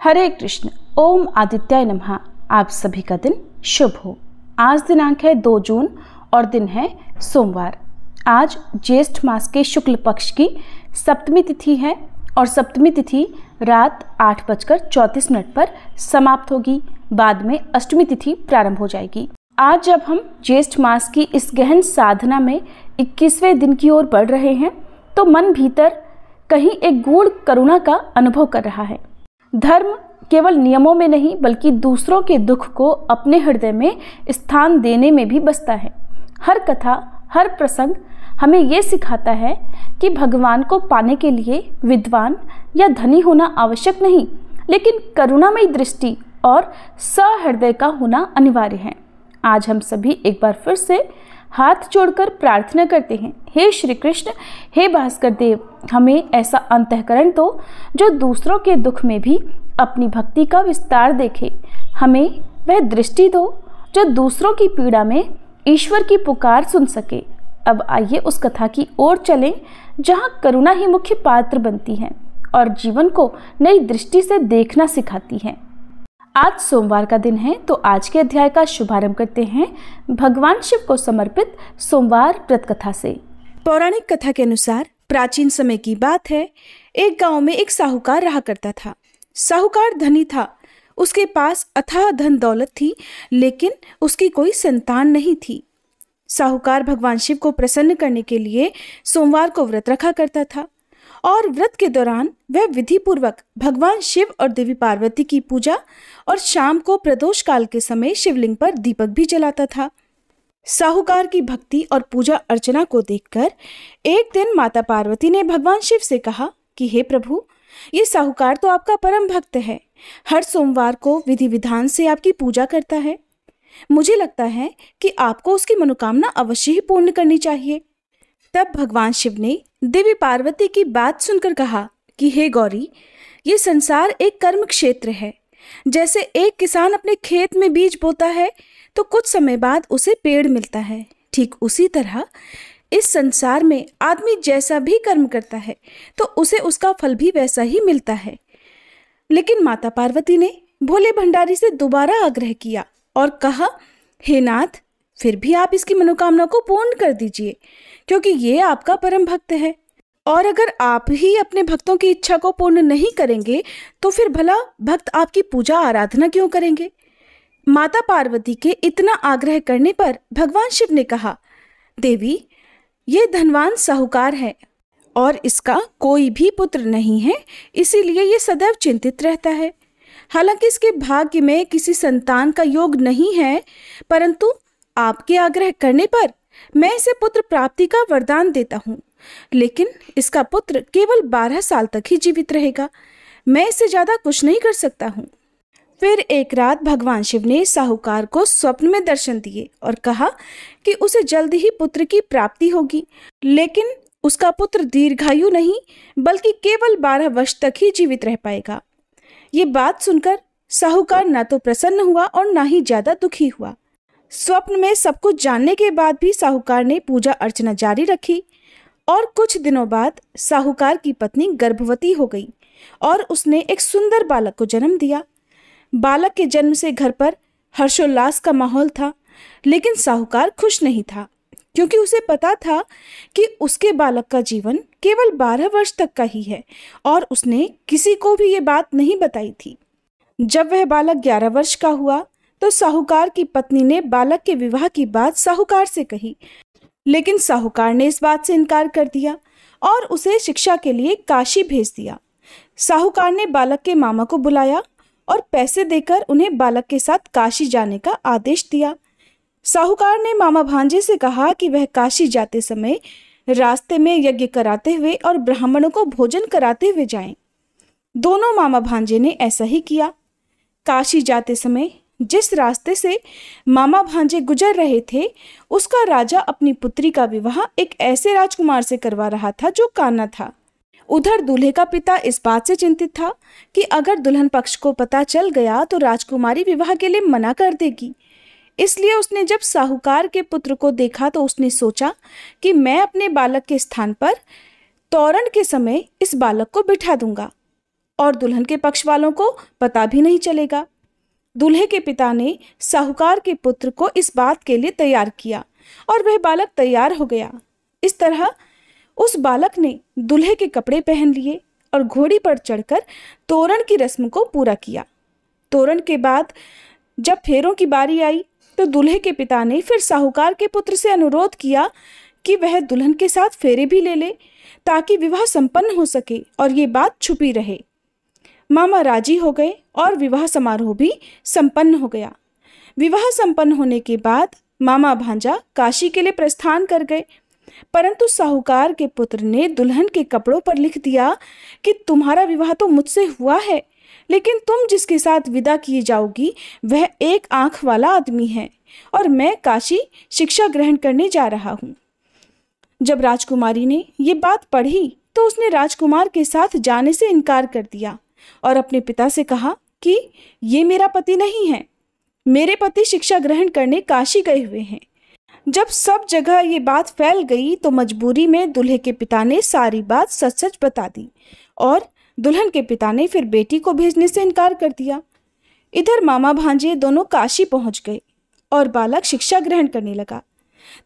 हरे कृष्ण। ओम आदित्याय नमः। आप सभी का दिन शुभ हो। आज दिनांक है 2 जून और दिन है सोमवार। आज ज्येष्ठ मास के शुक्ल पक्ष की सप्तमी तिथि है और सप्तमी तिथि रात 8:34 पर समाप्त होगी। बाद में अष्टमी तिथि प्रारंभ हो जाएगी। आज जब हम ज्येष्ठ मास की इस गहन साधना में 21वें दिन की ओर बढ़ रहे हैं तो मन भीतर कहीं एक गूढ़ करुणा का अनुभव कर रहा है। धर्म केवल नियमों में नहीं बल्कि दूसरों के दुख को अपने हृदय में स्थान देने में भी बसता है। हर कथा, हर प्रसंग हमें ये सिखाता है कि भगवान को पाने के लिए विद्वान या धनी होना आवश्यक नहीं, लेकिन करुणामयी दृष्टि और सहृदय का होना अनिवार्य है। आज हम सभी एक बार फिर से हाथ जोड़कर प्रार्थना करते हैं, हे श्री कृष्ण, हे भास्कर देव, हमें ऐसा अंतःकरण दो जो दूसरों के दुख में भी अपनी भक्ति का विस्तार देखे। हमें वह दृष्टि दो जो दूसरों की पीड़ा में ईश्वर की पुकार सुन सके। अब आइए उस कथा की ओर चलें जहां करुणा ही मुख्य पात्र बनती है और जीवन को नई दृष्टि से देखना सिखाती है। आज सोमवार का दिन है तो आज के अध्याय का शुभारंभ करते हैं भगवान शिव को समर्पित सोमवार व्रत कथा से। पौराणिक कथा के अनुसार प्राचीन समय की बात है। एक गांव में एक साहूकार रहा करता था। साहूकार धनी था, उसके पास अथाह धन दौलत थी, लेकिन उसकी कोई संतान नहीं थी। साहूकार भगवान शिव को प्रसन्न करने के लिए सोमवार को व्रत रखा करता था और व्रत के दौरान वह विधि पूर्वक भगवान शिव और देवी पार्वती की पूजा और शाम को प्रदोष काल के समय शिवलिंग पर दीपक भी जलाता था। साहूकार की भक्ति और पूजा अर्चना को देखकर एक दिन माता पार्वती ने भगवान शिव से कहा कि हे प्रभु, ये साहूकार तो आपका परम भक्त है, हर सोमवार को विधि विधान से आपकी पूजा करता है। मुझे लगता है कि आपको उसकी मनोकामना अवश्य ही पूर्ण करनी चाहिए। तब भगवान शिव ने देवी पार्वती की बात सुनकर कहा कि हे गौरी, ये संसार एक कर्म क्षेत्र है। जैसे एक किसान अपने खेत में बीज बोता है तो कुछ समय बाद उसे पेड़ मिलता है, ठीक उसी तरह इस संसार में आदमी जैसा भी कर्म करता है तो उसे उसका फल भी वैसा ही मिलता है। लेकिन माता पार्वती ने भोले भंडारी से दोबारा आग्रह किया और कहा, हे नाथ, फिर भी आप इसकी मनोकामना को पूर्ण कर दीजिए, क्योंकि ये आपका परम भक्त है। और अगर आप ही अपने भक्तों की इच्छा को पूर्ण नहीं करेंगे तो फिर भला भक्त आपकी पूजा आराधना क्यों करेंगे। माता पार्वती के इतना आग्रह करने पर भगवान शिव ने कहा, देवी, ये धनवान साहूकार है और इसका कोई भी पुत्र नहीं है, इसीलिए ये सदैव चिंतित रहता है। हालांकि इसके भाग्य में किसी संतान का योग नहीं है, परंतु आपके आग्रह करने पर मैं इसे पुत्र प्राप्ति का वरदान देता हूँ, लेकिन इसका पुत्र केवल 12 साल तक ही जीवित रहेगा। मैं इससे ज्यादा कुछ नहीं कर सकता हूँ। फिर एक रात भगवान शिव ने साहूकार को स्वप्न में दर्शन दिए और कहा कि उसे जल्द ही पुत्र की प्राप्ति होगी, लेकिन उसका पुत्र दीर्घायु नहीं बल्कि केवल 12 वर्ष तक ही जीवित रह पाएगा। ये बात सुनकर साहूकार न तो प्रसन्न हुआ और न ही ज्यादा दुखी हुआ। स्वप्न में सब कुछ जानने के बाद भी साहूकार ने पूजा अर्चना जारी रखी और कुछ दिनों बाद साहूकार की पत्नी गर्भवती हो गई और उसने एक सुंदर बालक को जन्म दिया। बालक के जन्म से घर पर हर्षोल्लास का माहौल था, लेकिन साहूकार खुश नहीं था, क्योंकि उसे पता था कि उसके बालक का जीवन केवल 12 वर्ष तक का ही है और उसने किसी को भी ये बात नहीं बताई थी। जब वह बालक 11 वर्ष का हुआ तो साहूकार की पत्नी ने बालक के विवाह की बात साहूकार से कही, लेकिन साहूकार ने इस बात से इनकार कर दिया और उसे शिक्षा के लिए काशी भेज दिया। साहूकार ने बालक के मामा को बुलाया और पैसे देकर उन्हें बालक के साथ काशी जाने का आदेश दिया। साहूकार ने मामा भांजे से कहा कि वह काशी जाते समय रास्ते में यज्ञ कराते हुए और ब्राह्मणों को भोजन कराते हुए जाएं। दोनों मामा भांजे ने ऐसा ही किया। काशी जाते समय जिस रास्ते से मामा भांजे गुजर रहे थे, उसका राजा अपनी पुत्री का विवाह एक ऐसे राजकुमार से करवा रहा था जो काना था। उधर दूल्हे का पिता इस बात से चिंतित था कि अगर दुल्हन पक्ष को पता चल गया तो राजकुमारी विवाह के लिए मना कर देगी। इसलिए उसने जब साहूकार के पुत्र को देखा तो उसने सोचा कि मैं अपने बालक के स्थान पर तोरण के समय इस बालक को बिठा दूंगा और दुल्हन के पक्ष वालों को पता भी नहीं चलेगा। दूल्हे के पिता ने साहूकार के पुत्र को इस बात के लिए तैयार किया और वह बालक तैयार हो गया। इस तरह उस बालक ने दूल्हे के कपड़े पहन लिए और घोड़ी पर चढ़कर तोरण की रस्म को पूरा किया। तोरण के बाद जब फेरों की बारी आई तो दूल्हे के पिता ने फिर साहूकार के पुत्र से अनुरोध किया कि वह दुल्हन के साथ फेरे भी ले ले ताकि विवाह संपन्न हो सके और ये बात छुपी रहे। मामा राजी हो गए और विवाह समारोह भी संपन्न हो गया। विवाह संपन्न होने के बाद मामा भांजा काशी के लिए प्रस्थान कर गए, परंतु साहूकार के पुत्र ने दुल्हन के कपड़ों पर लिख दिया कि तुम्हारा विवाह तो मुझसे हुआ है, लेकिन तुम जिसके साथ विदा किए जाओगी वह एक आंख वाला आदमी है और मैं काशी शिक्षा ग्रहण करने जा रहा हूँ। जब राजकुमारी ने ये बात पढ़ी तो उसने राजकुमार के साथ जाने से इनकार कर दिया और अपने पिता से कहा कि ये मेरा पति नहीं है, मेरे पति शिक्षा ग्रहण करने काशी गए हुए हैं। जब सब जगह ये बात फैल गई तो मजबूरी में दूल्हे के पिता ने सारी बात सच सच बता दी और दुल्हन के पिता ने फिर बेटी को भेजने से इनकार कर दिया। इधर मामा भांजे दोनों काशी पहुंच गए और बालक शिक्षा ग्रहण करने लगा।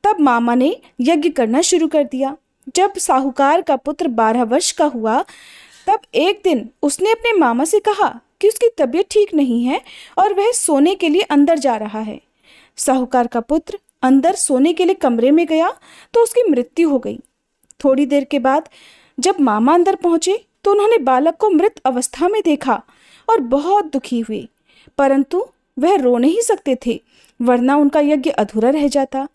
तब मामा ने यज्ञ करना शुरू कर दिया। जब साहूकार का पुत्र 12 वर्ष का हुआ तब एक दिन उसने अपने मामा से कहा कि उसकी तबीयत ठीक नहीं है और वह सोने के लिए अंदर जा रहा है। साहूकार का पुत्र अंदर सोने के लिए कमरे में गया तो उसकी मृत्यु हो गई। थोड़ी देर के बाद जब मामा अंदर पहुंचे तो उन्होंने बालक को मृत अवस्था में देखा और बहुत दुखी हुए, परंतु वह रो नहीं सकते थे वरना उनका यज्ञ अधूरा रह जाता।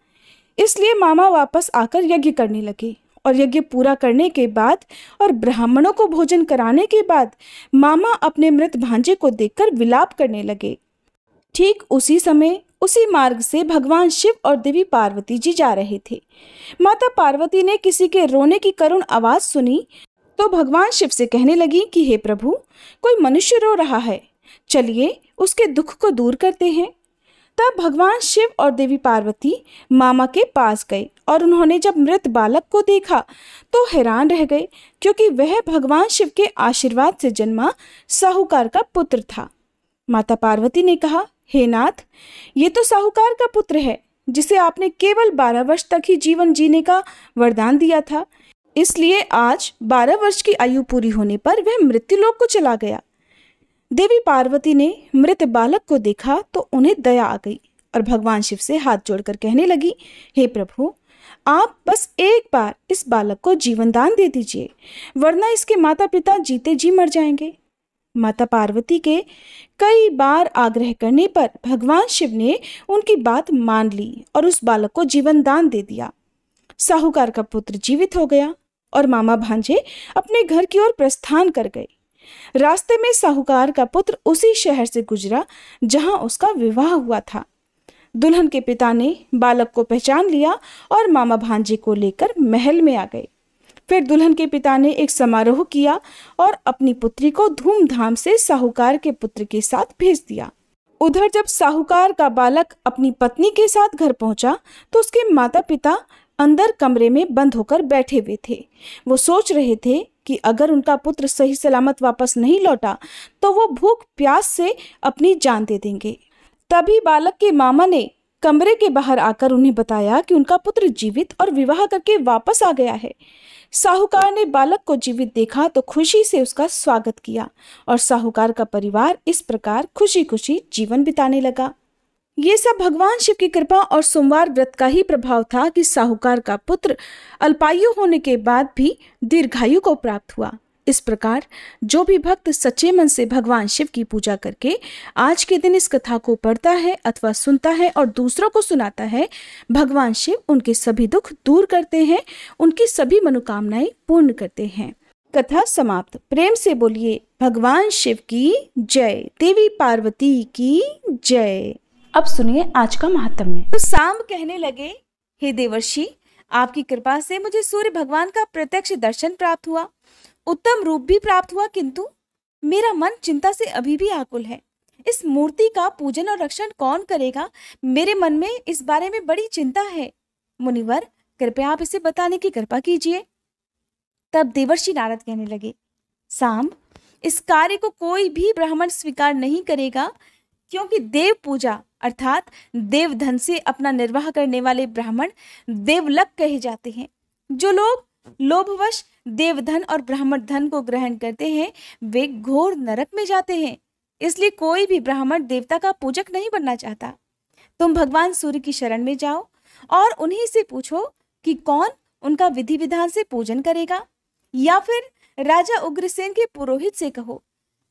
इसलिए मामा वापस आकर यज्ञ करने लगे और यज्ञ पूरा करने के बाद और ब्राह्मणों को भोजन कराने के बाद मामा अपने मृत भांजे को देखकर विलाप करने लगे। ठीक उसी समय उसी मार्ग से भगवान शिव और देवी पार्वती जी जा रहे थे। माता पार्वती ने किसी के रोने की करुण आवाज सुनी तो भगवान शिव से कहने लगी कि हे प्रभु, कोई मनुष्य रो रहा है, चलिए उसके दुख को दूर करते हैं। तब भगवान शिव और देवी पार्वती मामा के पास गए और उन्होंने जब मृत बालक को देखा तो हैरान रह गए, क्योंकि वह भगवान शिव के आशीर्वाद से जन्मा साहूकार का पुत्र था। माता पार्वती ने कहा, हे नाथ, ये तो साहूकार का पुत्र है जिसे आपने केवल 12 वर्ष तक ही जीवन जीने का वरदान दिया था, इसलिए आज 12 वर्ष की आयु पूरी होने पर वह मृत्युलोक को चला गया। देवी पार्वती ने मृत बालक को देखा तो उन्हें दया आ गई और भगवान शिव से हाथ जोड़कर कहने लगी, हे प्रभु, आप बस एक बार इस बालक को जीवन दान दे दीजिए, वरना इसके माता पिता जीते जी मर जाएंगे। माता पार्वती के कई बार आग्रह करने पर भगवान शिव ने उनकी बात मान ली और उस बालक को जीवन दान दे दिया। साहूकार का पुत्र जीवित हो गया और मामा भांजे अपने घर की ओर प्रस्थान कर गए। रास्ते में साहूकार का पुत्र उसी शहर से गुजरा जहां उसका विवाह हुआ था। दुल्हन के पिता ने बालक को पहचान लिया और मामा भांजे को लेकर महल में आ गए। फिर दुल्हन के पिता ने एक समारोह किया और अपनी पुत्री को धूमधाम से साहूकार के पुत्र के साथ भेज दिया। उधर जब साहूकार का बालक अपनी पत्नी के साथ घर पहुंचा तो उसके माता पिता अंदर कमरे में बंद होकर बैठे हुए थे। वो सोच रहे थे कि अगर उनका पुत्र सही सलामत वापस नहीं लौटा तो वो भूख प्यास से अपनी जान दे देंगे। तभी बालक के मामा ने कमरे के बाहर आकर उन्हें बताया कि उनका पुत्र जीवित और विवाह करके वापस आ गया है। साहूकार ने बालक को जीवित देखा तो खुशी से उसका स्वागत किया और साहूकार का परिवार इस प्रकार खुशी खुशी जीवन बिताने लगा। ये सब भगवान शिव की कृपा और सोमवार व्रत का ही प्रभाव था कि साहूकार का पुत्र अल्पायु होने के बाद भी दीर्घायु को प्राप्त हुआ। इस प्रकार जो भी भक्त सच्चे मन से भगवान शिव की पूजा करके आज के दिन इस कथा को पढ़ता है अथवा सुनता है और दूसरों को सुनाता है, भगवान शिव उनके सभी दुख दूर करते हैं, उनकी सभी मनोकामनाएं पूर्ण करते हैं। कथा समाप्त। प्रेम से बोलिए भगवान शिव की जय, देवी पार्वती की जय। अब सुनिए आज का महात्म्य। तो सांब कहने लगे, हे देवर्षि, आपकी कृपा से मुझे सूर्य भगवान का प्रत्यक्ष दर्शन प्राप्त हुआ, उत्तम रूप भी प्राप्त हुआ, किंतु मेरा मन चिंता से अभी भी आकुल है। इस मूर्ति का पूजन और रक्षण कौन करेगा? मेरे मन में इस बारे में बड़ी चिंता है। मुनिवर, कृपया आप इसे बताने की कृपा कीजिए। तब देवर्षि नारद कहने लगे, सांब, इस कार्य को कोई भी ब्राह्मण स्वीकार नहीं करेगा, क्योंकि देव पूजा अर्थात देव धन से अपना निर्वाह करने वाले ब्राह्मण देवलक कहे जाते हैं। जो लोग लोभवश देवधन और ब्राह्मण धन को ग्रहण करते हैं वे घोर नरक में जाते हैं। इसलिए कोई भी ब्राह्मण देवता का पूजक नहीं बनना चाहता। तुम भगवान सूर्य की शरण में जाओ और उन्हीं से पूछो कि कौन उनका विधि विधान से पूजन करेगा, या फिर राजा उग्रसेन के पुरोहित से कहो,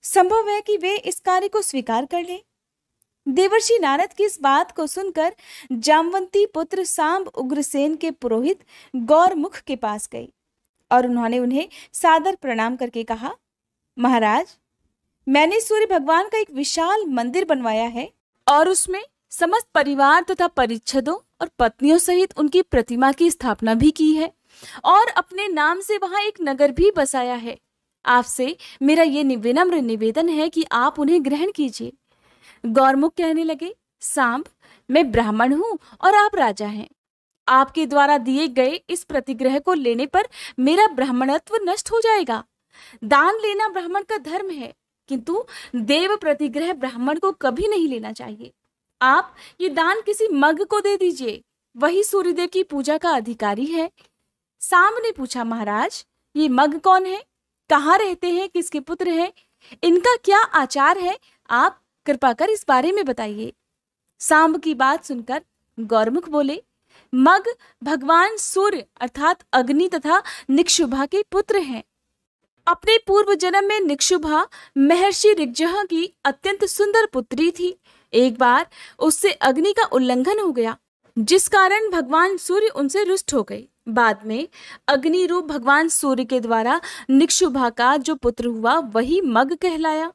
संभव है कि वे इस कार्य को स्वीकार कर लें। देवर्षि नारद की इस बात को सुनकर जामवंती पुत्र सांब उग्रसेन के पुरोहित गौरमुख के पास गए और उन्होंने उन्हें सादर प्रणाम करके कहा, महाराज, मैंने सूर्य भगवान का एक विशाल मंदिर बनवाया है और उसमें समस्त परिवार तथा परिच्छदों और पत्नियों सहित उनकी प्रतिमा की स्थापना भी की है और अपने नाम से वहां एक नगर भी बसाया है। आपसे मेरा ये विनम्र निवेदन है कि आप उन्हें ग्रहण कीजिए। गौरमुख कहने लगे, सांब, मैं ब्राह्मण हूं और आप राजा हैं। आपके द्वारा दिए गए इस प्रतिग्रह को लेने पर मेरा ब्राह्मणत्व नष्ट हो जाएगा। दान लेना ब्राह्मण का धर्म है, किंतु देव प्रतिग्रह ब्राह्मण को कभी नहीं लेना चाहिए। आप ये दान किसी मग को दे दीजिए, वही सूर्यदेव की पूजा का अधिकारी है। सांब ने पूछा, महाराज, ये मग कौन है, कहाँ रहते हैं, किसके पुत्र हैं, इनका क्या आचार है, आप कृपा कर इस बारे में बताइए। सांब की बात सुनकर गौरमुख बोले, मग भगवान सूर्य अर्थात अग्नि तथा निक्षुभा के पुत्र हैं। अपने पूर्व जन्म में निक्षुभा महर्षि ऋग्जह की अत्यंत सुंदर पुत्री थी। एक बार उससे अग्नि का उल्लंघन हो गया, जिस कारण भगवान सूर्य उनसे रुष्ट हो गए। बाद में अग्नि रूप भगवान सूर्य के द्वारा निक्षुभा का जो पुत्र हुआ वही मग कहलाया।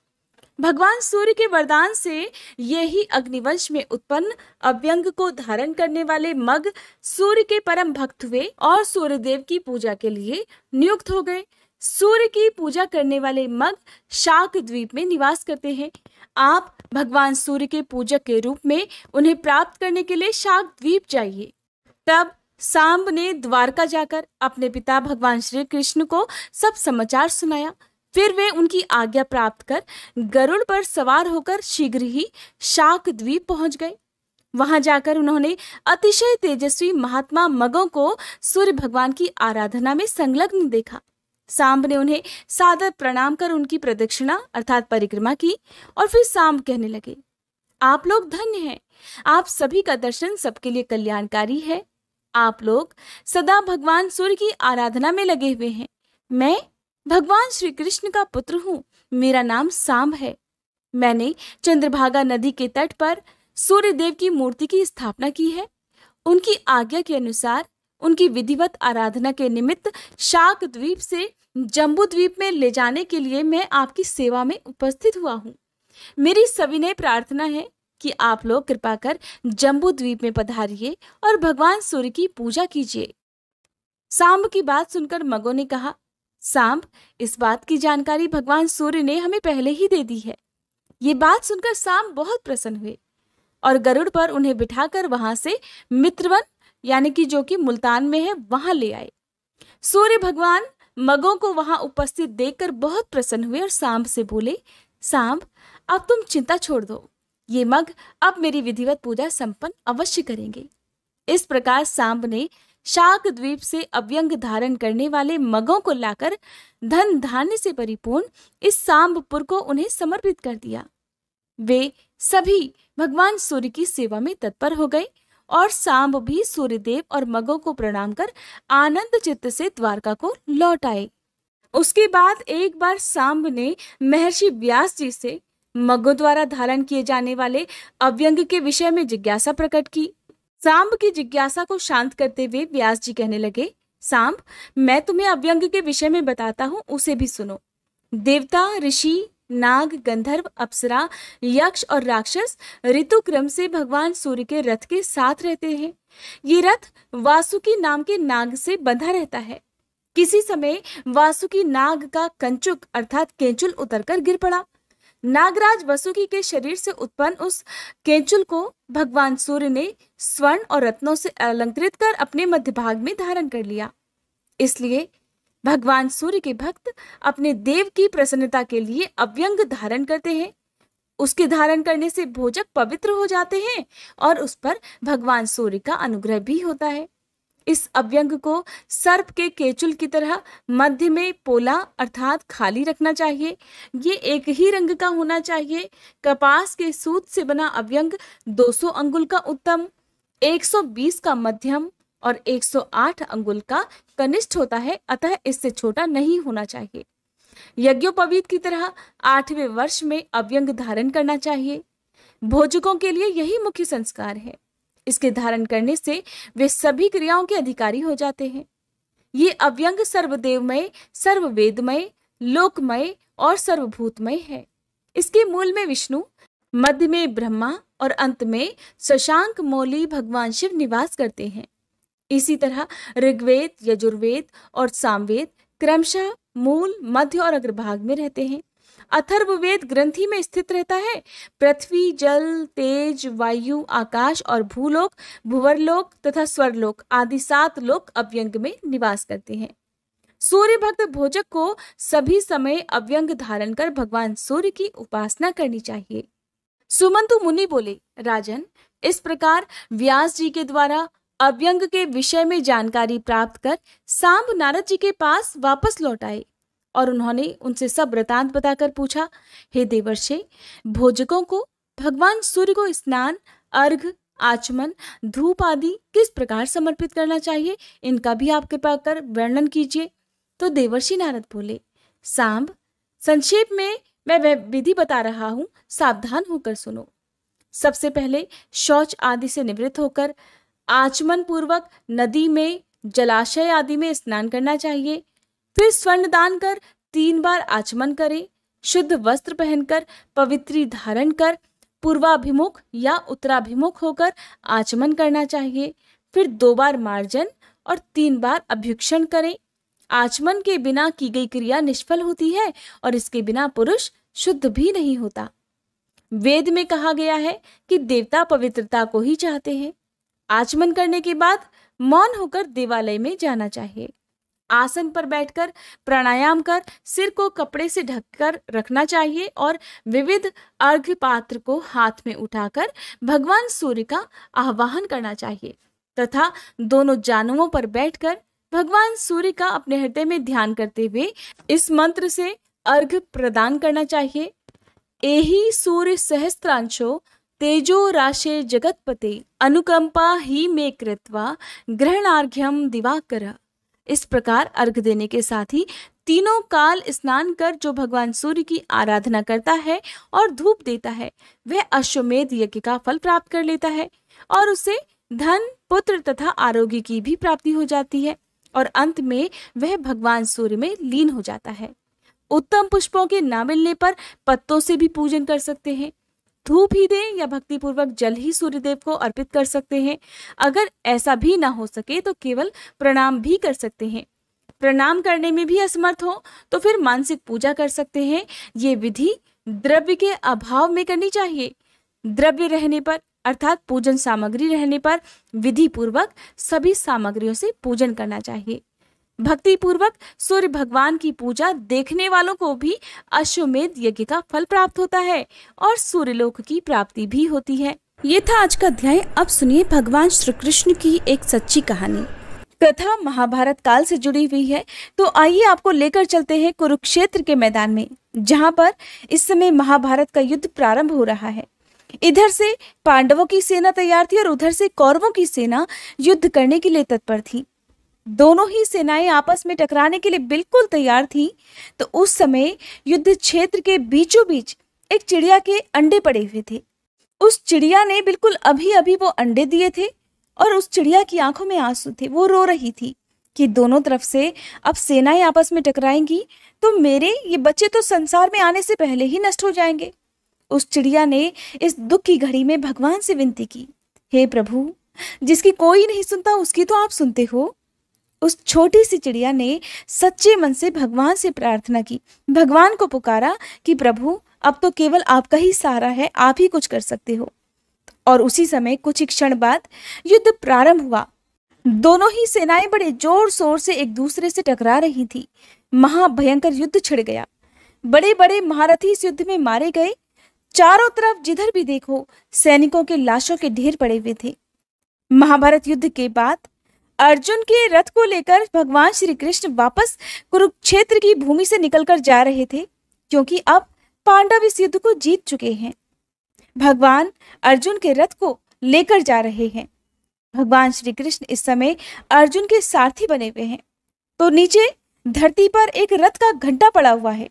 भगवान सूर्य के वरदान से यही अग्निवंश में उत्पन्न अव्यंग को धारण करने वाले मग सूर्य के परम भक्त हुए और सूर्यदेव की पूजा के लिए नियुक्त हो गए। सूर्य की पूजा करने वाले मग शाक द्वीप में निवास करते हैं। आप भगवान सूर्य के पूजक के रूप में उन्हें प्राप्त करने के लिए शाक द्वीप जाइए। तब सांब ने द्वारका जाकर अपने पिता भगवान श्री कृष्ण को सब समाचार सुनाया। फिर वे उनकी आज्ञा प्राप्त कर गरुड़ पर सवार होकर शीघ्र ही शाक द्वीप पहुंच गए। वहां जाकर उन्होंने अतिशय तेजस्वी महात्मा मगों को सूर्य भगवान की आराधना में संलग्न देखा। सांब ने उन्हें सादर प्रणाम कर उनकी प्रदक्षिणा अर्थात परिक्रमा की और फिर सांब कहने लगे, आप लोग धन्य हैं, आप सभी का दर्शन सबके लिए कल्याणकारी है। आप लोग सदा भगवान सूर्य की आराधना में लगे हुए हैं। मैं भगवान श्री कृष्ण का पुत्र हूँ, मेरा नाम सांब है। मैंने चंद्रभागा नदी के तट पर सूर्य देव की मूर्ति की स्थापना की है। उनकी आज्ञा के अनुसार उनकी विधिवत आराधना के निमित्त शाक द्वीप से जम्बू द्वीप में ले जाने के लिए मैं आपकी सेवा में उपस्थित हुआ हूँ। मेरी सविनय प्रार्थना है कि आप लोग कृपा कर जम्बू द्वीप में पधारिए और भगवान सूर्य की पूजा कीजिए। सांब की बात सुनकर मगों ने कहा, सांब, इस बात की जानकारी भगवान सूर्य ने हमें पहले ही दे दी है। ये बात सुनकर सांब बहुत प्रसन्न हुए और गरुड़ पर उन्हें बिठाकर वहां से मित्रवन यानी कि जो कि मुल्तान में है वहां ले आए। सूर्य भगवान मगों को वहां उपस्थित देखकर बहुत प्रसन्न हुए और सांब से बोले, सांब, अब तुम चिंता छोड़ दो, ये मग अब मेरी विधिवत पूजा संपन्न अवश्य करेंगे। इस प्रकार सांब ने शाक द्वीप से अव्यंग धारण करने वाले मगों को लाकर धन धान्य से परिपूर्ण इस सांबपुर को उन्हें समर्पित कर दिया। वे सभी भगवान सूर्य की सेवा में तत्पर हो गए और सांब भी सूर्यदेव और मगों को प्रणाम कर आनंद चित्त से द्वारका को लौट आए। उसके बाद एक बार सांब ने महर्षि व्यास जी से मगों द्वारा धारण किए जाने वाले अव्यंग के विषय में जिज्ञासा प्रकट की। सांब की जिज्ञासा को शांत करते हुए व्यास जी कहने लगे, सांब, मैं तुम्हें अव्यंग के विषय में बताता हूँ, उसे भी सुनो। देवता, ऋषि, नाग, गंधर्व, अप्सरा, यक्ष और राक्षस ऋतु क्रम से भगवान सूर्य के रथ के साथ रहते हैं। ये रथ वासुकी नाम के नाग से बंधा रहता है। किसी समय वासुकी नाग का कंचुक अर्थात केंचुल उतरकर गिर पड़ा। नागराज वसुकी के शरीर से उत्पन्न उस केंचुल को भगवान सूर्य ने स्वर्ण और रत्नों से अलंकृत कर अपने मध्य भाग में धारण कर लिया। इसलिए भगवान सूर्य के भक्त अपने देव की प्रसन्नता के लिए अव्यंग धारण करते हैं। उसके धारण करने से भोजक पवित्र हो जाते हैं और उस पर भगवान सूर्य का अनुग्रह भी होता है। इस अव्यंग को सर्प के केचुल की तरह मध्य में पोला अर्थात खाली रखना चाहिए। ये एक ही रंग का होना चाहिए। कपास के सूत से बना अव्यंग 200 अंगुल का उत्तम, 120 का मध्यम और 108 अंगुल का कनिष्ठ होता है, अतः इससे छोटा नहीं होना चाहिए। यज्ञोपवीत की तरह 8वें वर्ष में अव्यंग धारण करना चाहिए। भोजकों के लिए यही मुख्य संस्कार है। इसके धारण करने से वे सभी क्रियाओं के अधिकारी हो जाते हैं। ये अव्यंग सर्वदेवमय, सर्ववेदमय, लोकमय और सर्वभूतमय है। इसके मूल में विष्णु, मध्य में ब्रह्मा और अंत में शशांक मौली भगवान शिव निवास करते हैं। इसी तरह ऋग्वेद, यजुर्वेद और सामवेद क्रमशः मूल, मध्य और अग्रभाग में रहते हैं। अथर्ववेद ग्रंथि में स्थित रहता है। पृथ्वी, जल, तेज, वायु, आकाश और भूलोक, भुवरलोक तथा स्वरलोक आदि 7 लोक अव्यंग में निवास करते हैं। सूर्य भक्त भोजक को सभी समय अव्यंग धारण कर भगवान सूर्य की उपासना करनी चाहिए। सुमंतु मुनि बोले, राजन, इस प्रकार व्यास जी के द्वारा अव्यंग के विषय में जानकारी प्राप्त कर सांब नारद जी के पास वापस लौट आए और उन्होंने उनसे सब वृतांत बताकर पूछा, हे देवर्षि, भोजकों को भगवान सूर्य को स्नान, अर्घ, आचमन, धूप आदि किस प्रकार समर्पित करना चाहिए, इनका भी आप कृपा कर वर्णन कीजिए। तो देवर्षि नारद बोले, सांब, संक्षेप में मैं वह विधि बता रहा हूं, सावधान होकर सुनो। सबसे पहले शौच आदि से निवृत्त होकर आचमन पूर्वक नदी में, जलाशय आदि में स्नान करना चाहिए। फिर स्वर्ण दान कर 3 बार आचमन करें। शुद्ध वस्त्र पहनकर, पवित्री धारण कर, पूर्वाभिमुख या उत्तराभिमुख होकर आचमन करना चाहिए। फिर 2 बार मार्जन और 3 बार अभ्युक्षण करें। आचमन के बिना की गई क्रिया निष्फल होती है और इसके बिना पुरुष शुद्ध भी नहीं होता। वेद में कहा गया है कि देवता पवित्रता को ही चाहते हैं। आचमन करने के बाद मौन होकर देवालय में जाना चाहिए। आसन पर बैठकर प्राणायाम कर सिर को कपड़े से ढककर रखना चाहिए और विविध अर्घ्य पात्र को हाथ में उठाकर भगवान सूर्य का आह्वान करना चाहिए तथा दोनों जानुओं पर बैठकर भगवान सूर्य का अपने हृदय में ध्यान करते हुए इस मंत्र से अर्घ्य प्रदान करना चाहिए। एहि सूर्य सहस्त्रांशो तेजो राशे जगतपते अनुकंपा ही मे कृत्वा ग्रहणार्घ्यम दिवाकर। इस प्रकार अर्घ देने के साथ ही तीनों काल स्नान कर जो भगवान सूर्य की आराधना करता है और धूप देता है, वह अश्वमेध यज्ञ का फल प्राप्त कर लेता है और उसे धन, पुत्र तथा आरोग्य की भी प्राप्ति हो जाती है और अंत में वह भगवान सूर्य में लीन हो जाता है। उत्तम पुष्पों के ना मिलने पर पत्तों से भी पूजन कर सकते हैं। धूप ही दें या भक्ति पूर्वक जल ही सूर्यदेव को अर्पित कर सकते हैं। अगर ऐसा भी ना हो सके तो केवल प्रणाम भी कर सकते हैं। प्रणाम करने में भी असमर्थ हो तो फिर मानसिक पूजा कर सकते हैं। ये विधि द्रव्य के अभाव में करनी चाहिए। द्रव्य रहने पर अर्थात पूजन सामग्री रहने पर विधि पूर्वक सभी सामग्रियों से पूजन करना चाहिए। भक्ति पूर्वक सूर्य भगवान की पूजा देखने वालों को भी अश्वमेध यज्ञ का फल प्राप्त होता है और सूर्यलोक की प्राप्ति भी होती है। ये था आज का अध्याय। अब सुनिए भगवान श्री कृष्ण की एक सच्ची कहानी। कथा महाभारत काल से जुड़ी हुई है, तो आइए आपको लेकर चलते हैं कुरुक्षेत्र के मैदान में, जहाँ पर इस समय महाभारत का युद्ध प्रारंभ हो रहा है। इधर से पांडवों की सेना तैयार थी और उधर से कौरवों की सेना युद्ध करने के लिए तत्पर थी। दोनों ही सेनाएं आपस में टकराने के लिए बिल्कुल तैयार थी। तो उस समय युद्ध क्षेत्र के बीचों बीच एक चिड़िया के अंडे पड़े हुए थे। उस चिड़िया ने बिल्कुल अभी अभी वो अंडे दिए थे और उस चिड़िया की आंखों में आंसू थे। वो रो रही थी कि दोनों तरफ से अब सेनाएं आपस में टकराएंगी तो मेरे ये बच्चे तो संसार में आने से पहले ही नष्ट हो जाएंगे। उस चिड़िया ने इस दुख की घड़ी में भगवान से विनती की, हे प्रभु, जिसकी कोई नहीं सुनता उसकी तो आप सुनते हो। उस छोटी सी चिड़िया ने सच्चे मन से भगवान से प्रार्थना की, भगवान को पुकारा कि प्रभु, अब तो केवल आपका ही सहारा है, आप ही कुछ कर सकते हो। और उसी समय कुछ ही क्षण बाद युद्ध प्रारंभ हुआ। दोनों ही सेनाएं बड़े जोर शोर से एक दूसरे से टकरा रही थी। महाभयंकर युद्ध छिड़ गया। बड़े बड़े महारथी इस युद्ध में मारे गए। चारों तरफ जिधर भी देखो सैनिकों के लाशों के ढेर पड़े हुए थे। महाभारत युद्ध के बाद अर्जुन के रथ को लेकर भगवान श्री कृष्ण वापस कुरुक्षेत्र की भूमि से निकलकर जा रहे थे, क्योंकि अब पांडव इस युद्ध को जीत चुके हैं। भगवान अर्जुन के रथ को लेकर जा रहे हैं। भगवान श्री कृष्ण इस समय अर्जुन के सारथी बने हुए हैं। तो नीचे धरती पर एक रथ का घंटा पड़ा हुआ है।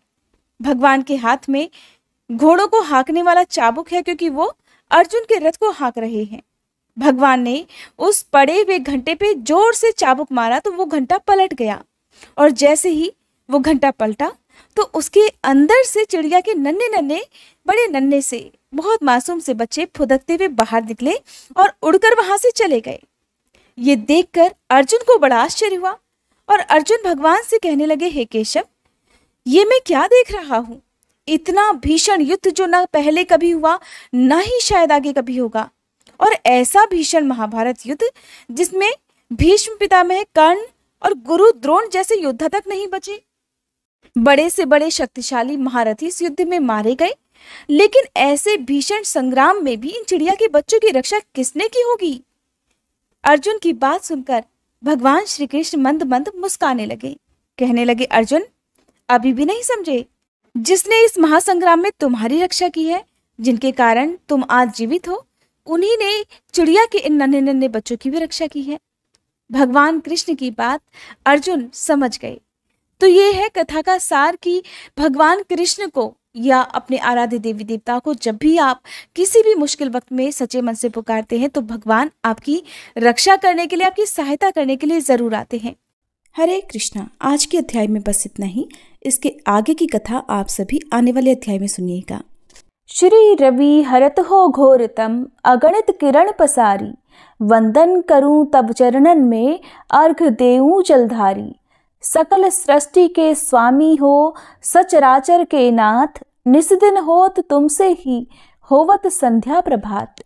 भगवान के हाथ में घोड़ों को हाँकने वाला चाबुक है, क्योंकि वो अर्जुन के रथ को हाँक रहे हैं। भगवान ने उस पड़े हुए घंटे पे जोर से चाबुक मारा तो वो घंटा पलट गया, और जैसे ही वो घंटा पलटा तो उसके अंदर से चिड़िया के नन्हे नन्हे बड़े नन्हे से बहुत मासूम से बच्चे फुदकते हुए बाहर निकले और उड़कर वहां से चले गए। ये देखकर अर्जुन को बड़ा आश्चर्य हुआ और अर्जुन भगवान से कहने लगे, हे केशव, ये मैं क्या देख रहा हूँ? इतना भीषण युद्ध जो ना पहले कभी हुआ ना ही शायद आगे कभी होगा, और ऐसा भीषण महाभारत युद्ध जिसमें भीष्म पितामह, कर्ण और गुरु द्रोण जैसे योद्धा तक नहीं बचे। बड़े से बड़े शक्तिशाली महारथी इस युद्ध में मारे गए, लेकिन ऐसे भीषण संग्राम में भी इन चिड़िया के बच्चों की रक्षा किसने की होगी? अर्जुन की बात सुनकर भगवान श्री कृष्ण मंद मंद मुस्काने लगे। कहने लगे, अर्जुन, अभी भी नहीं समझे? जिसने इस महासंग्राम में तुम्हारी रक्षा की है, जिनके कारण तुम आज जीवित हो, उन्हीं ने चिड़िया के इन नन्हे नन्हे बच्चों की भी रक्षा की है। भगवान कृष्ण की बात अर्जुन समझ गए। तो ये है कथा का सार कि भगवान कृष्ण को या अपने आराध्य देवी देवता को जब भी आप किसी भी मुश्किल वक्त में सच्चे मन से पुकारते हैं तो भगवान आपकी रक्षा करने के लिए, आपकी सहायता करने के लिए जरूर आते हैं। हरे कृष्णा। आज के अध्याय में बस इतना ही। इसके आगे की कथा आप सभी आने वाले अध्याय में सुनिएगा। श्री रवि हरत हो घोरतम अगणित किरण पसारी, वंदन करूं तब चरणन में अर्घ देऊं जलधारी। सकल सृष्टि के स्वामी हो सचराचर के नाथ, निस्दिन होत तुमसे ही होवत संध्या प्रभात।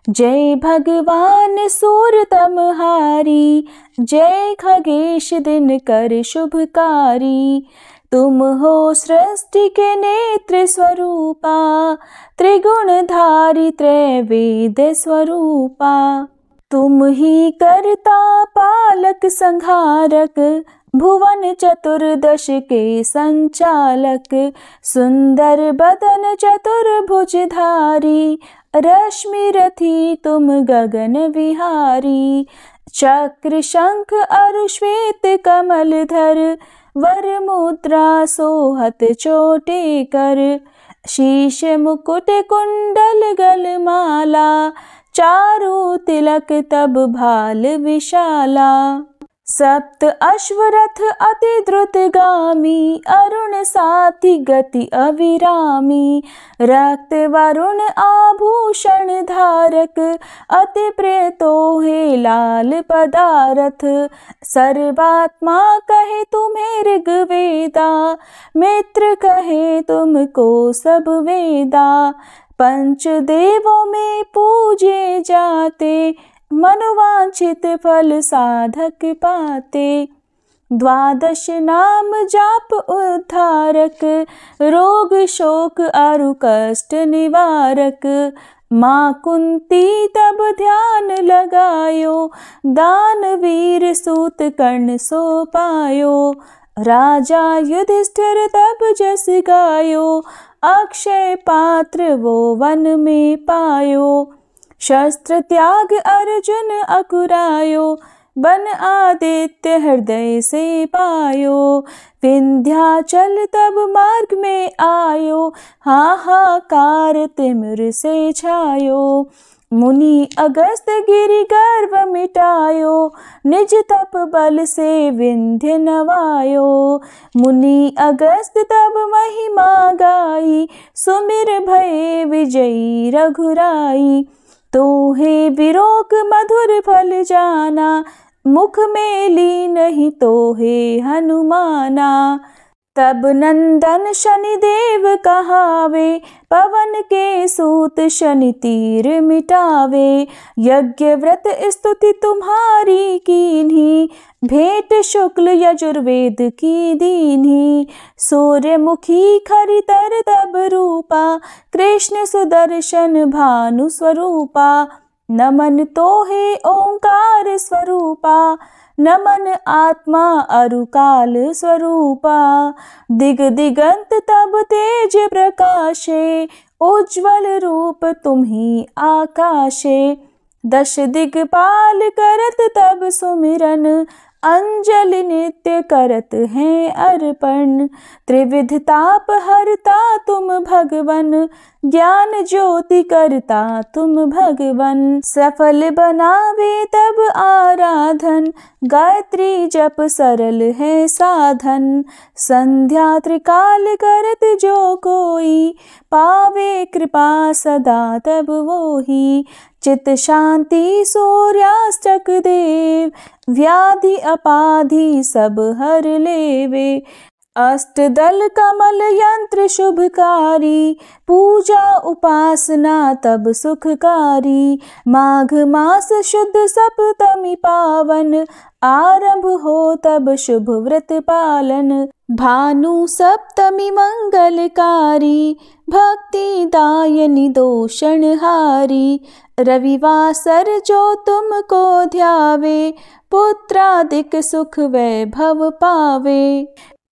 जय भगवान सूरतमहारी, जय खगेश दिन कर शुभकारी। तुम हो सृष्टि के नेत्र स्वरूपा, त्रिगुणधारी त्रैवेद स्वरूपा। तुम ही करता पालक संहारक, भुवन चतुर्दश के संचालक। सुंदर बदन चतुर्भुजधारी, रश्मि रथी तुम गगन विहारी। चक्र शंख अरु श्वेत कमलधर, वर मुद्रा सोहत चोटे कर। शीश मुकुट कुंडल गलमाला, चारु तिलक तब भाल विशाला। सप्त अश्वरथ अति द्रुतगामी, अरुण साथी गति अविरामी। रक्त वरुण आभूषण धारक, अति प्रिय तोहे लाल पदारथ। सर्वात्मा कहे तुम्हें ऋग्वेदा, मित्र कहे तुमको सब वेदा। पंच देवों में पूजे जाते, मनोवांछित फल साधक पाते। द्वादश नाम जाप उद्धारक, रोग शोक अरु कष्ट निवारक। माँ कुंती तब ध्यान लगायो, दानवीर सूत कर्ण सो पायो। राजा युधिष्ठिर तब जस गायो, अक्षय पात्र वो वन में पायो। शस्त्र त्याग अर्जुन अकुरायो, बन आदित्य हृदय से पायो। विंध्याचल तब मार्ग में आयो, हाहाकार तिमिर से छायो। मुनि अगस्त गिरि गर्व मिटायो, निज तप बल से विंध्य नवायो। मुनि अगस्त तब महिमा गाई, सुमिर भये विजयी रघुराई। तोहे विरोक मधुर फल जाना, मुख में ली नहीं तोहे हनुमाना। तब नंदन शनिदेव कहावे, पवन के सूत शनि तीर मिटावे। यज्ञ व्रत स्तुति तुम्हारी कीन्ही, भेंट शुक्ल यजुर्वेद की दीन्ही। सूर्यमुखी खरितर तब रूपा, कृष्ण सुदर्शन भानु स्वरूपा। नमन तोहे ओंकार स्वरूपा, नमन आत्मा अरुकाल स्वरूपा। दिग दिगंत तब तेज प्रकाशे, उज्ज्वल रूप तुम्ही आकाशे। दश दिगपाल करत तब सुमिरन, अंजलि नित्य करत हैं अर्पण। त्रिविध ताप हरता तुम भगवन, ज्ञान ज्योति करता तुम भगवन। सफल बनावे तब आराधन, गायत्री जप सरल है साधन। संध्या त्रिकाल करत जो कोई, पावे कृपा सदा तब वोही। चित शांति सूर्यास्तक देव, व्याधि अपाधि सब हर लेवे। अष्टदल कमल यंत्र शुभकारी, पूजा उपासना तब सुखकारी। माघ मास शुद्ध सप्तमी पावन, आरंभ हो तब शुभ व्रत पालन। भानु सप्तमी मंगलकारी, भक्ति दायनी दोषणहारी। रविवासर जो तुमको ध्यावे, पुत्रादिक सुख वैभव पावे।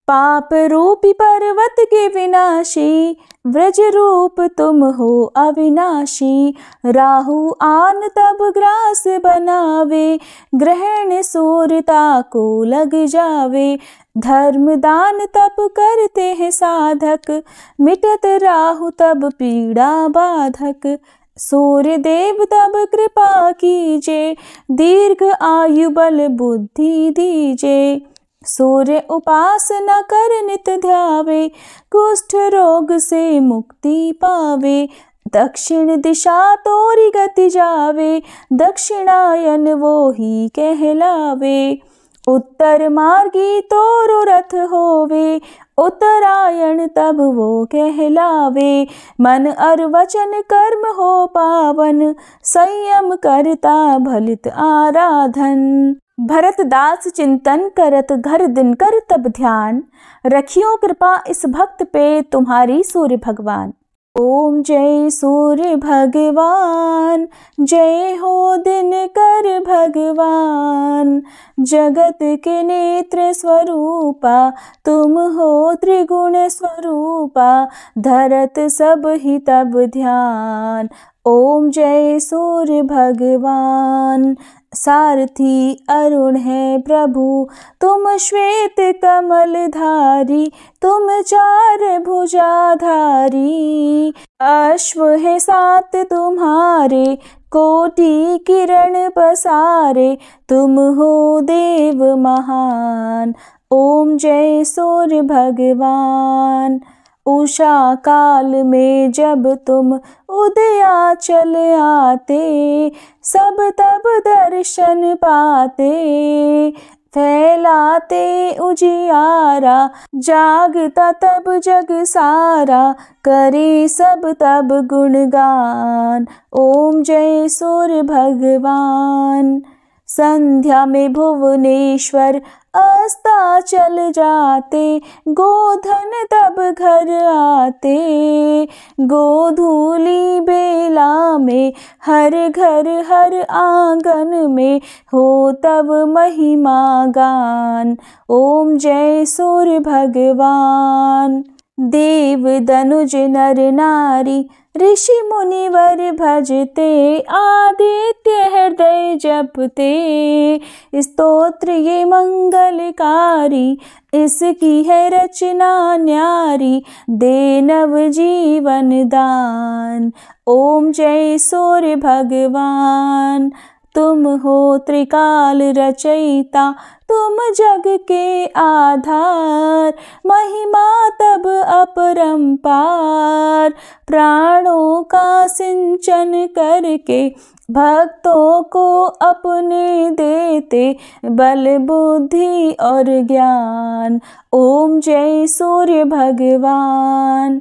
पाप रूपी पर्वत के विनाशी, व्रज रूप तुम हो अविनाशी। राहु आन तब ग्रास बनावे, ग्रहण सूर्यता को लग जावे। धर्म दान तप करते हैं साधक, मिटत राहु तब पीड़ा बाधक। सूर्य देव तब कृपा कीजे, दीर्घ आयु बल बुद्धि दीजे। सूर्य उपासना कर नित ध्यावे, कुष्ठ रोग से मुक्ति पावे। दक्षिण दिशा तोरी गति जावे, दक्षिणायन वो ही कहलावे। उत्तर मार्गी तोरो रथ होवे, उत्तरायण तब वो कहलावे। मन और वचन कर्म हो पावन, संयम करता भलित आराधन। भरत दास चिंतन करत घर दिन कर तब ध्यान, रखियो कृपा इस भक्त पे तुम्हारी सूर्य भगवान। ओम जय सूर्य भगवान, जय हो दिनकर भगवान। जगत के नेत्र स्वरूपा, तुम हो त्रिगुण स्वरूपा। धरत सब ही तब ध्यान, ओम जय सूर्य भगवान। सारथी अरुण है प्रभु, तुम श्वेत कमल धारी। तुम चार भुजाधारी, अश्व है सात तुम्हारे। कोटि किरण पसारे, तुम हो देव महान। ओम जय सूर्य भगवान। उषा काल में जब तुम उदयाचल आते, सब तब दर्शन पाते। फैलाते उजियारा, जागता तब जग सारा। करे सब तब गुणगान, ओम जय सूर्य भगवान। संध्या में भुवनेश्वर अस्ताचल जाते, गोधन तब घर आते। गोधूली बेला में हर घर हर आंगन में, हो तब महिमा गान। ओम जय सूर्य भगवान। देव दनुज नर नारी, ऋषि मुनिवर भजते। आदित्य हृदय जपते, स्तोत्र ये मंगलकारी। इसकी है रचना न्यारी, दे नव जीवन दान। ओम जय सूर्य भगवान। तुम हो त्रिकाल रचयिता, तुम जग के आधार, महिमा तब अपरंपार। प्राणों का सिंचन करके भक्तों को अपने देते, बल बुद्धि और ज्ञान। ओम जय सूर्य भगवान।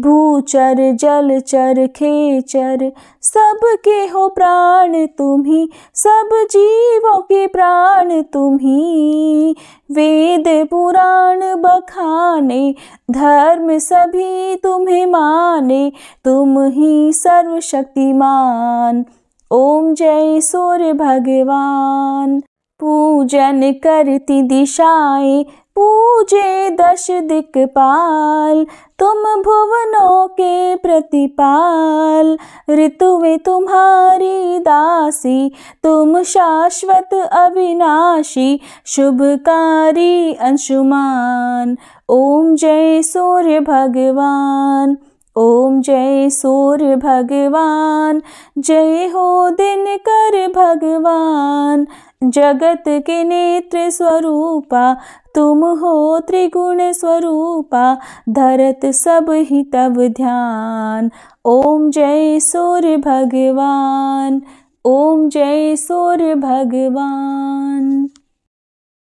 भूचर जलचर खेचर सबके हो प्राण तुम्ही, सब जीवों के प्राण तुम्ही। वेद पुराण बखाने, धर्म सभी तुम्हें माने, तुम ही सर्वशक्तिमान। ओम जय सूर्य भगवान। पूजन करती दिशाएं, पूजे दश दिक्पाल, तुम भुवनों के प्रतिपाल। ऋतुएं तुम्हारी दासी, तुम शाश्वत अविनाशी, शुभकारी अंशुमान। ओम जय सूर्य भगवान। ओम जय सूर्य भगवान। जय हो दिनकर भगवान। जगत के नेत्र स्वरूपा, तुम हो त्रिगुण स्वरूपा, धरत सब ही तब ध्यान। ओम जय सूर्य भगवान। ओम जय सूर्य भगवान।